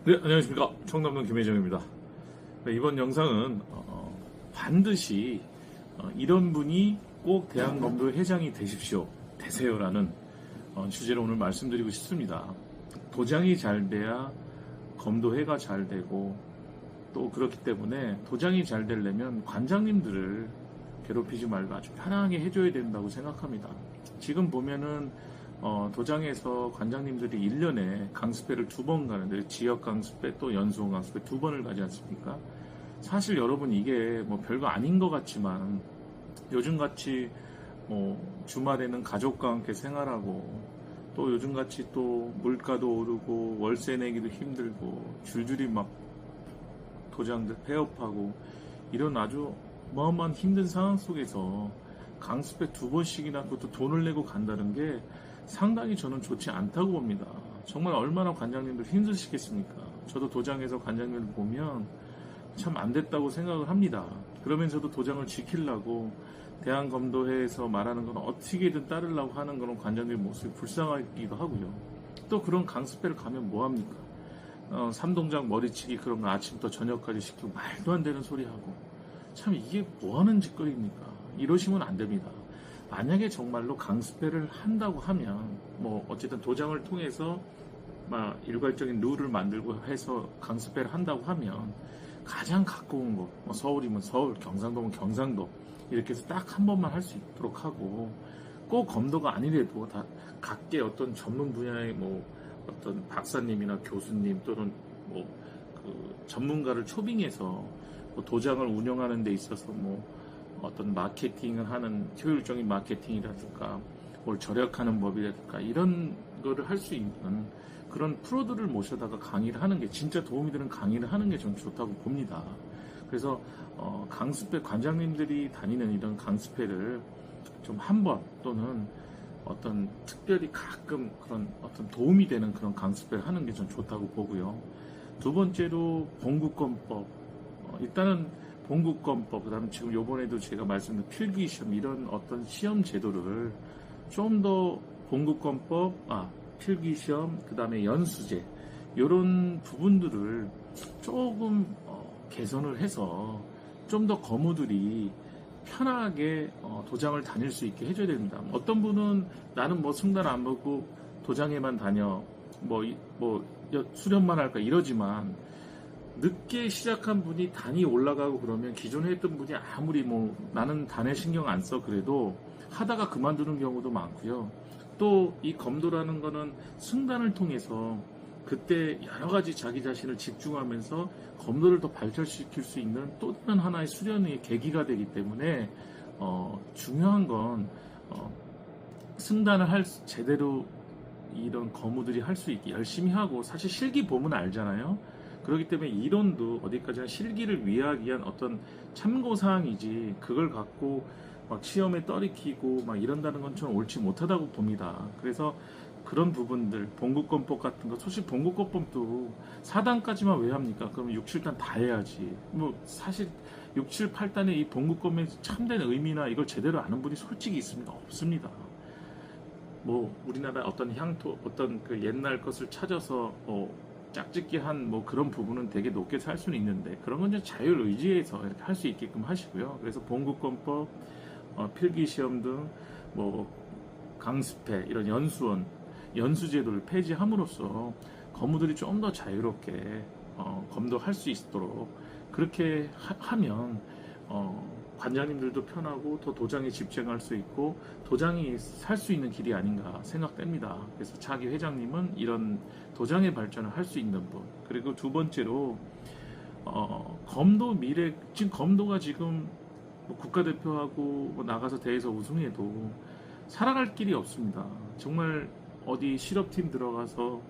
네, 안녕하십니까. 청남동 김혜정입니다. 네, 이번 영상은 반드시 이런 분이 꼭 대한검도 회장이 되세요라는 주제로 오늘 말씀드리고 싶습니다. 도장이 잘 돼야 검도회가 잘 되고, 또 그렇기 때문에 도장이 잘 되려면 관장님들을 괴롭히지 말고 아주 편하게 해줘야 된다고 생각합니다. 지금 보면은 도장에서 관장님들이 1년에 강습회를 2번 가는데, 지역 강습회 또 연수원 강습회 2번을 가지 않습니까? 사실 여러분, 이게 뭐 별거 아닌 것 같지만 요즘같이 주말에는 가족과 함께 생활하고, 또 요즘같이 또 물가도 오르고 월세 내기도 힘들고 줄줄이 막 도장들 폐업하고, 이런 아주 어마어마한 힘든 상황 속에서 강습회 2번씩이나 그것도 돈을 내고 간다는 게 상당히 저는 좋지 않다고 봅니다. 정말 얼마나 관장님들 힘드시겠습니까? 저도 도장에서 관장님을 보면 참 안 됐다고 생각을 합니다. 그러면서도 도장을 지키려고 대한검도회에서 말하는 건 어떻게든 따르려고 하는 그런 관장님의 모습이 불쌍하기도 하고요. 또 그런 강습회를 가면 뭐합니까? 삼동작 머리치기 그런 거 아침부터 저녁까지 시키고 말도 안 되는 소리 하고, 참 이게 뭐 하는 짓거리입니까? 이러시면 안 됩니다. 만약에 정말로 강습회를 한다고 하면, 뭐 어쨌든 도장을 통해서 막 일괄적인 룰을 만들고 해서 강습회를 한다고 하면, 가장 가까운 곳, 뭐 서울이면 서울, 경상도면 경상도, 이렇게 해서 딱 한 번만 할 수 있도록 하고, 꼭 검도가 아니래도 다 각계 어떤 전문 분야의 뭐 어떤 박사님이나 교수님 또는 뭐 그 전문가를 초빙해서 뭐 도장을 운영하는 데 있어서 뭐 어떤 마케팅을 하는 효율적인 마케팅이라든가 뭘 절약하는 법이라든가 이런 거를 할 수 있는 그런 프로들을 모셔다가 강의를 하는 게, 진짜 도움이 되는 강의를 하는 게 좀 좋다고 봅니다. 그래서 강습회 관장님들이 다니는 이런 강습회를 좀 한 번, 또는 어떤 특별히 가끔 그런 어떤 도움이 되는 그런 강습회를 하는 게 좀 좋다고 보고요. 두 번째로 봉국권법, 일단은 봉국권법, 그다음에 지금 요번에도 제가 말씀드린 필기시험, 이런 어떤 시험 제도를 좀 더 봉국권법, 필기시험, 그다음에 연수제, 이런 부분들을 조금 개선을 해서 좀 더 거무들이 편하게 도장을 다닐 수 있게 해줘야 됩니다. 어떤 분은 나는 뭐 승단 안 보고 도장에만 다녀, 수련만 할까 이러지만, 늦게 시작한 분이 단이 올라가고 그러면 기존에 했던 분이 아무리 뭐 나는 단에 신경 안 써 그래도 하다가 그만두는 경우도 많고요. 또 이 검도라는 거는 승단을 통해서 그때 여러 가지 자기 자신을 집중하면서 검도를 더 발전시킬 수 있는 또 다른 하나의 수련의 계기가 되기 때문에 중요한 건 승단을 제대로 이런 거무들이 할 수 있게 열심히 하고, 사실 실기 보면 알잖아요. 그렇기 때문에 이론도 어디까지나 실기를 위하기 위한 어떤 참고사항이지, 그걸 갖고 막 시험에 떨이키고 막 이런다는 건 저는 옳지 못하다고 봅니다. 그래서 그런 부분들, 봉국권법 같은 거, 솔직히 봉국권법도 4단까지만 왜 합니까? 그럼 6, 7단 다 해야지. 뭐 사실 6, 7, 8단의 이 봉국권의 참된 의미나 이걸 제대로 아는 분이 솔직히 있습니다? 없습니다. 뭐 우리나라 어떤 향토, 어떤 그 옛날 것을 찾아서 짝짓기 한 뭐 그런 부분은 되게 높게 살 수는 있는데, 그런 건 이제 자율 의지에서 이렇게 할 수 있게끔 하시고요. 그래서 봉국권법, 필기시험 등 뭐 강습회, 이런 연수원, 연수제도를 폐지함으로써 검우들이 좀 더 자유롭게 검도할 수 있도록 그렇게 하면 관장님들도 편하고 더 도장에 집중할 수 있고 도장이 살 수 있는 길이 아닌가 생각됩니다. 그래서 차기 회장님은 이런 도장의 발전을 할 수 있는 분. 그리고 두 번째로 검도 미래, 지금 검도가 지금 뭐 국가대표하고 뭐 나가서 대회에서 우승해도 살아갈 길이 없습니다. 정말 어디 실업팀 들어가서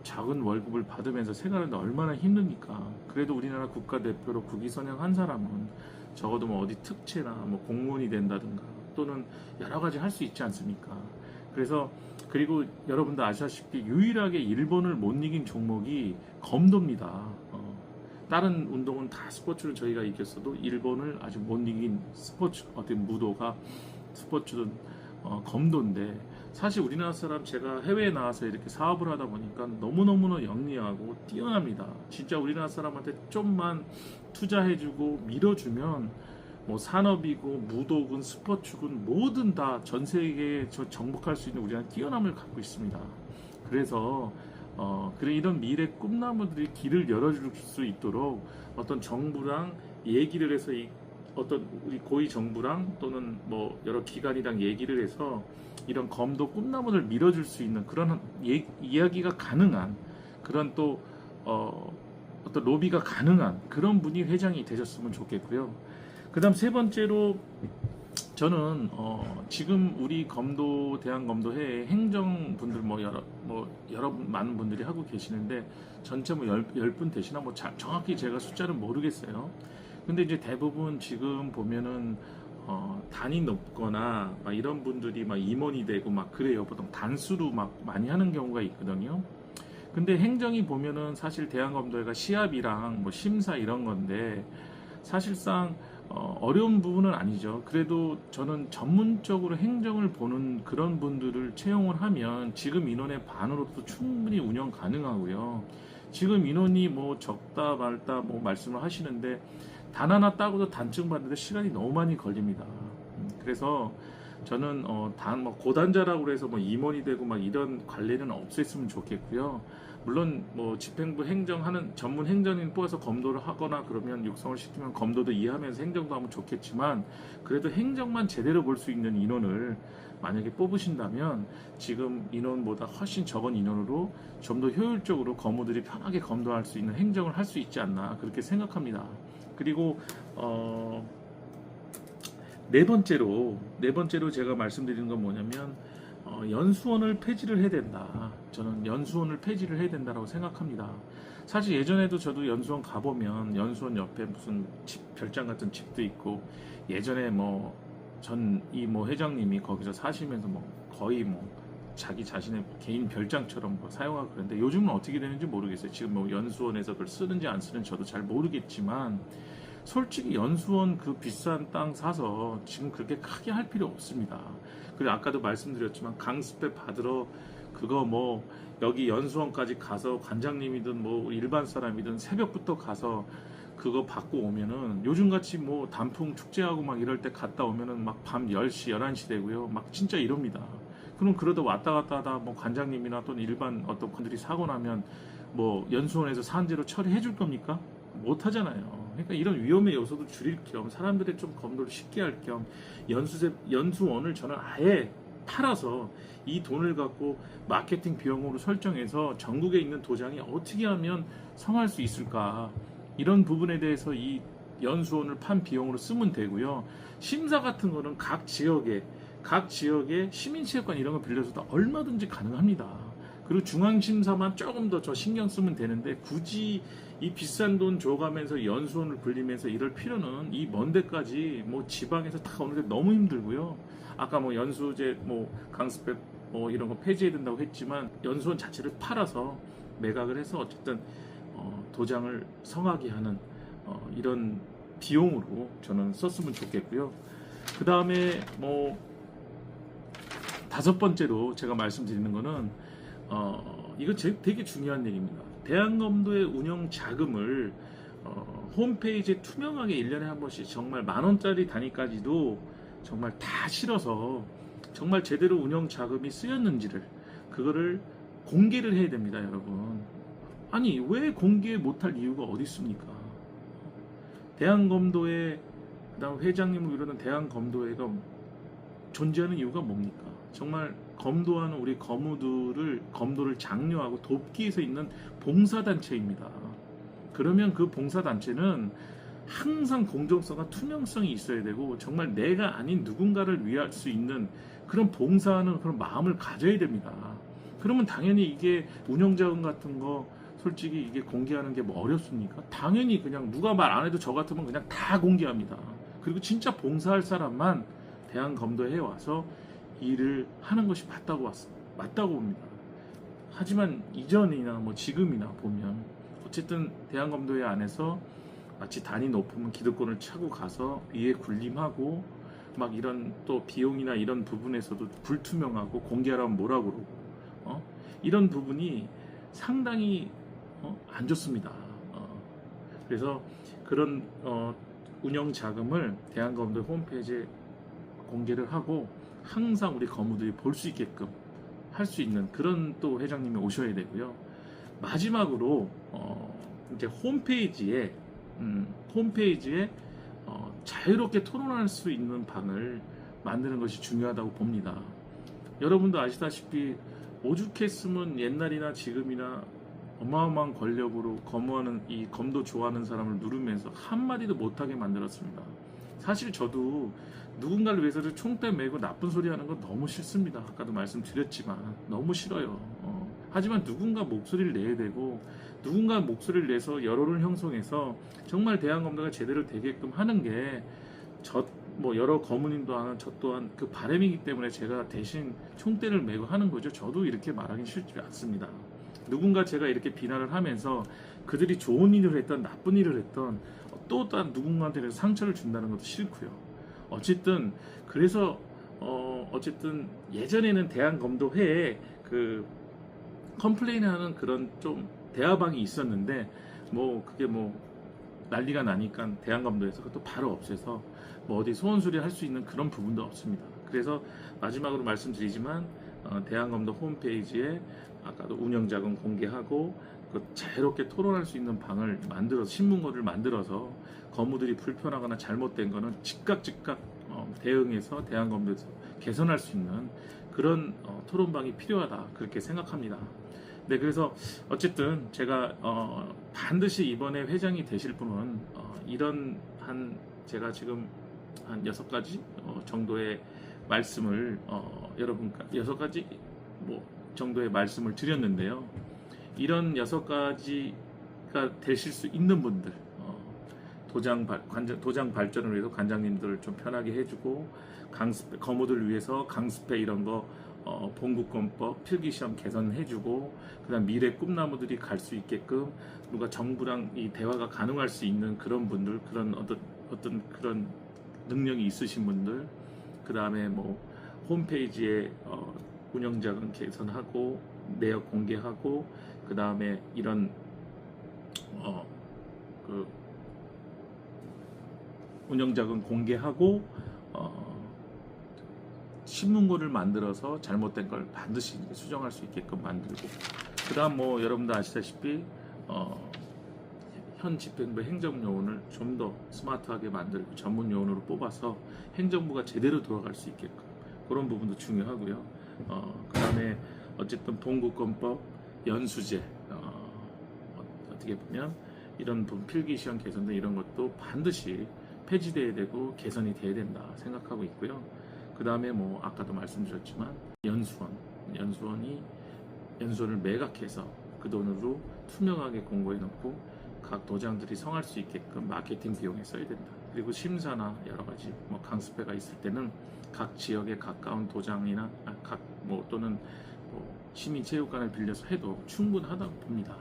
작은 월급을 받으면서 생활하는데 얼마나 힘드니까. 그래도 우리나라 국가대표로 국위선양한 사람은 적어도 뭐 어디 특채나 뭐 공무원이 된다든가 또는 여러 가지 할 수 있지 않습니까? 그래서, 그리고 여러분도 아시다시피 유일하게 일본을 못 이긴 종목이 검도입니다. 다른 운동은 다 스포츠를 저희가 이겼어도 일본을 아직 못 이긴 스포츠, 어떤 무도가 스포츠든 검도인데, 사실 우리나라 사람 제가 해외에 나와서 이렇게 사업을 하다 보니까 너무너무나 영리하고 뛰어납니다. 진짜 우리나라 사람한테 좀만 투자해주고 밀어주면 뭐 산업이고 무도군 스포츠군 뭐든 다 전 세계에 정복할 수 있는 우리나라 뛰어남을 갖고 있습니다. 그래서 그래 이런 미래 꿈나무들이 길을 열어줄 수 있도록 어떤 정부랑 얘기를 해서 어떤 우리 고위 정부랑 또는 뭐 여러 기관이랑 얘기를 해서 이런 검도 꿈나무를 밀어줄 수 있는 그런 이야기가 가능한 그런 또 어떤 로비가 가능한 그런 분이 회장이 되셨으면 좋겠고요. 그다음 세 번째로 저는 지금 우리 검도 대한검도회 행정분들 여러 많은 분들이 하고 계시는데 전체 뭐 10분 되시나 뭐 정확히 제가 숫자는 모르겠어요. 근데 이제 대부분 지금 보면은 단이 높거나 막 이런 분들이 막 임원이 되고 막 그래요. 보통 단수로 막 많이 하는 경우가 있거든요. 근데 행정이 보면은 사실 대한검도회가 시합이랑 뭐 심사 이런 건데 사실상 어려운 부분은 아니죠. 그래도 저는 전문적으로 행정을 보는 그런 분들을 채용을 하면 지금 인원의 반으로도 충분히 운영 가능하고요. 지금 인원이 뭐 적다 말다 뭐 말씀을 하시는데 단 하나 따고도 단증 받는데 시간이 너무 많이 걸립니다. 그래서 저는 단 뭐 고단자라고 해서 뭐 임원이 되고 막 이런 관리는 없앴으면 좋겠고요. 물론 뭐 집행부 행정하는 전문 행정인 뽑아서 검도를 하거나 그러면 육성을 시키면 검도도 이해하면서 행정도 하면 좋겠지만 그래도 행정만 제대로 볼 수 있는 인원을 만약에 뽑으신다면 지금 인원보다 훨씬 적은 인원으로 좀 더 효율적으로 검우들이 편하게 검도할 수 있는 행정을 할 수 있지 않나 그렇게 생각합니다. 그리고 네 번째로 제가 말씀드리는 건 뭐냐면 연수원을 폐지를 해야 된다. 저는 연수원을 폐지를 해야 된다고 생각합니다. 사실 예전에도 저도 연수원 가보면 연수원 옆에 무슨 별장 같은 집도 있고 예전에 뭐 회장님이 거기서 사시면서 뭐 거의 뭐 자기 자신의 개인 별장처럼 뭐 사용하고 그러는데 요즘은 어떻게 되는지 모르겠어요. 지금 뭐 연수원에서 그걸 쓰는지 안 쓰는지 저도 잘 모르겠지만 솔직히 연수원 그 비싼 땅 사서 지금 그렇게 크게 할 필요 없습니다. 그리고 아까도 말씀드렸지만 강습회 받으러 그거 뭐 여기 연수원까지 가서 관장님이든 뭐 일반 사람이든 새벽부터 가서 그거 받고 오면은 요즘같이 뭐 단풍 축제하고 막 이럴 때 갔다 오면은 막 밤 10시, 11시 되고요. 막 진짜 이럽니다. 그럼 그러다 왔다 갔다 하다 뭐 관장님이나 또는 일반 어떤 분들이 사고 나면 뭐 연수원에서 산재로 처리해 줄 겁니까? 못 하잖아요. 그러니까 이런 위험의 요소도 줄일 겸 사람들의 좀 검도를 쉽게 할 겸 연수원을 저는 아예 팔아서 이 돈을 갖고 마케팅 비용으로 설정해서 전국에 있는 도장이 어떻게 하면 성할 수 있을까 이런 부분에 대해서 이 연수원을 판 비용으로 쓰면 되고요. 심사 같은 거는 각 지역에 시민체육관 이런 거 빌려서도 얼마든지 가능합니다. 그리고 중앙심사만 조금 더 저 신경 쓰면 되는데 굳이 이 비싼 돈 줘가면서 연수원을 불리면서 이럴 필요는 이 먼 데까지 뭐 지방에서 다 오는데 너무 힘들고요. 아까 뭐 연수제 뭐 강습회 뭐 이런 거 폐지해야 된다고 했지만 연수원 자체를 팔아서 매각을 해서 어쨌든 도장을 성하게 하는 이런 비용으로 저는 썼으면 좋겠고요. 그 다음에 뭐 다섯 번째로 제가 말씀드리는 거는 이거 되게 중요한 얘기입니다. 대한검도의 운영 자금을 홈페이지에 투명하게 1년에 한 번씩 정말 10,000원짜리 단위까지도 정말 다 실어서 정말 제대로 운영 자금이 쓰였는지를 그거를 공개를 해야 됩니다, 여러분. 아니 왜 공개 못할 이유가 어디 있습니까? 대한검도회 그다음 회장님을 이루는 대한검도회가 존재하는 이유가 뭡니까? 정말 검도하는 우리 검도를 장려하고 돕기 위해서 있는 봉사단체입니다. 그러면 그 봉사단체는 항상 공정성과 투명성이 있어야 되고 정말 내가 아닌 누군가를 위할 수 있는 그런 봉사하는 그런 마음을 가져야 됩니다. 그러면 당연히 이게 운영자금 같은 거 솔직히 이게 공개하는 게 뭐 어렵습니까? 당연히 그냥 누가 말 안 해도 저 같으면 그냥 다 공개합니다. 그리고 진짜 봉사할 사람만 대한검도에 와서 일을 하는 것이 맞다고 봅니다. 하지만 이전이나 뭐 지금이나 보면 어쨌든 대한검도회 안에서 마치 단이 높으면 기득권을 차고 가서 위에 군림하고 막 이런 또 비용이나 이런 부분에서도 불투명하고 공개하라면 뭐라고 그러고 이런 부분이 상당히 안 좋습니다. 그래서 그런 운영 자금을 대한검도 홈페이지에 공개를 하고 항상 우리 거무들이 볼 수 있게끔 할 수 있는 그런 또 회장님이 오셔야 되고요. 마지막으로 이제 홈페이지에 자유롭게 토론할 수 있는 방을 만드는 것이 중요하다고 봅니다. 여러분도 아시다시피 오죽했으면 옛날이나 지금이나 어마어마한 권력으로 거무하는 이 검도 좋아하는 사람을 누르면서 한마디도 못하게 만들었습니다. 사실 저도 누군가를 위해서도 총대 메고 나쁜 소리 하는 건 너무 싫습니다. 아까도 말씀드렸지만 너무 싫어요. 하지만 누군가 목소리를 내야 되고 누군가 목소리를 내서 여론을 형성해서 정말 대한검도가 제대로 되게끔 하는 게 여러 거문인도 하는 저 또한 그 바람이기 때문에 제가 대신 총대를 메고 하는 거죠. 저도 이렇게 말하기 싫지 않습니다. 누군가 제가 이렇게 비난을 하면서 그들이 좋은 일을 했던 나쁜 일을 했던 또 다른 누군가한테 상처를 준다는 것도 싫고요. 어쨌든 그래서 어쨌든 예전에는 대한검도회에 그 컴플레인하는 그런 좀 대화방이 있었는데 그게 난리가 나니까 대한검도에서 그것도 바로 없애서 어디 소원 수리할 수 있는 그런 부분도 없습니다. 그래서 마지막으로 말씀드리지만 대한검도 홈페이지에 아까도 운영자금 공개하고 자유롭게 토론할 수 있는 방을 만들어서 신문고를 만들어서 거무들이 불편하거나 잘못된 거는 즉각 대응해서 대한검도에서 개선할 수 있는 그런 토론방이 필요하다 그렇게 생각합니다. 네, 그래서 어쨌든 제가 반드시 이번에 회장이 되실 분은 이런 제가 지금 한 6가지 정도의 말씀을 여러분과 6가지 정도의 말씀을 드렸는데요. 이런 6가지가 되실 수 있는 분들 도장 발전을 위해서 관장님들을 좀 편하게 해주고 거무들 위해서 강습회 이런 거 봉국권법 필기시험 개선해주고 그다음 미래 꿈나무들이 갈 수 있게끔 누가 정부랑 이 대화가 가능할 수 있는 그런 분들 그런 어떤 그런 능력이 있으신 분들 그다음에 홈페이지에 운영자금 개선하고 내역 공개하고 그다음에 이런 운영자금 공개하고 신문고를 만들어서 잘못된 걸 반드시 수정할 수 있게끔 만들고 그다음 여러분도 아시다시피 현 집행부 행정요원을 좀 더 스마트하게 만들고 전문 요원으로 뽑아서 행정부가 제대로 돌아갈 수 있게끔 그런 부분도 중요하고요. 그다음에 어쨌든 봉국권법 연수제 어떻게 보면 이런 필기시험 개선 등 이런 것도 반드시 폐지돼야 되고 개선이 돼야 된다 생각하고 있고요. 그 다음에 아까도 말씀드렸지만 연수원을 매각해서 그 돈으로 투명하게 공고해 놓고 각 도장들이 성할 수 있게끔 마케팅 비용에 써야 된다. 그리고 심사나 여러 가지 강습회가 있을 때는 각 지역에 가까운 도장이나 또는 시민체육관을 빌려서 해도 충분하다고 봅니다.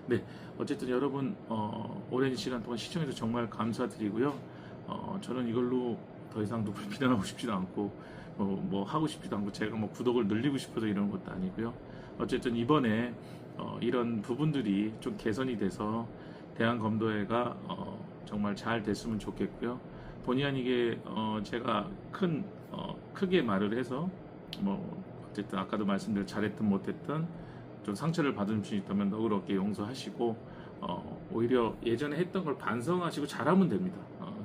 네, 어쨌든 여러분 오랜 시간 동안 시청해주셔서 정말 감사드리고요. 저는 이걸로 더 이상 누굴 비난하고 싶지도 않고 하고 싶지도 않고 제가 구독을 늘리고 싶어서 이런 것도 아니고요. 어쨌든 이번에 이런 부분들이 좀 개선이 돼서 대한검도회가 정말 잘 됐으면 좋겠고요. 본의 아니게 제가 크게 말을 해서 어쨌든 아까도 말씀드린 잘했든 못했든 좀 상처를 받은 분이 있다면 너그럽게 용서하시고 오히려 예전에 했던 걸 반성하시고 잘하면 됩니다.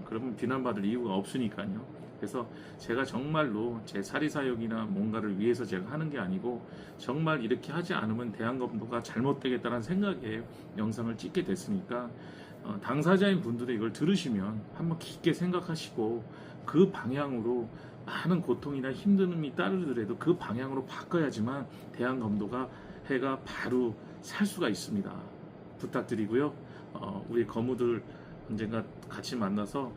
그러면 비난받을 이유가 없으니까요. 그래서 제가 정말로 제 사리사욕이나 뭔가를 위해서 제가 하는 게 아니고 정말 이렇게 하지 않으면 대한검도가 잘못되겠다는 생각에 영상을 찍게 됐으니까 당사자인 분들이 이걸 들으시면 한번 깊게 생각하시고 그 방향으로 많은 고통이나 힘듦이 따르더라도 그 방향으로 바꿔야지만 대한검도가 해가 바로 살 수가 있습니다. 부탁드리고요. 우리 거무들 언젠가 같이 만나서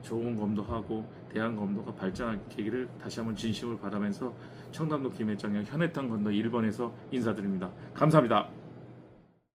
좋은 검도하고 대한검도가 발전하기를 다시 한번 진심으로 바라면서 청담도 김해장의 현해탄 건도 1번에서 인사드립니다. 감사합니다.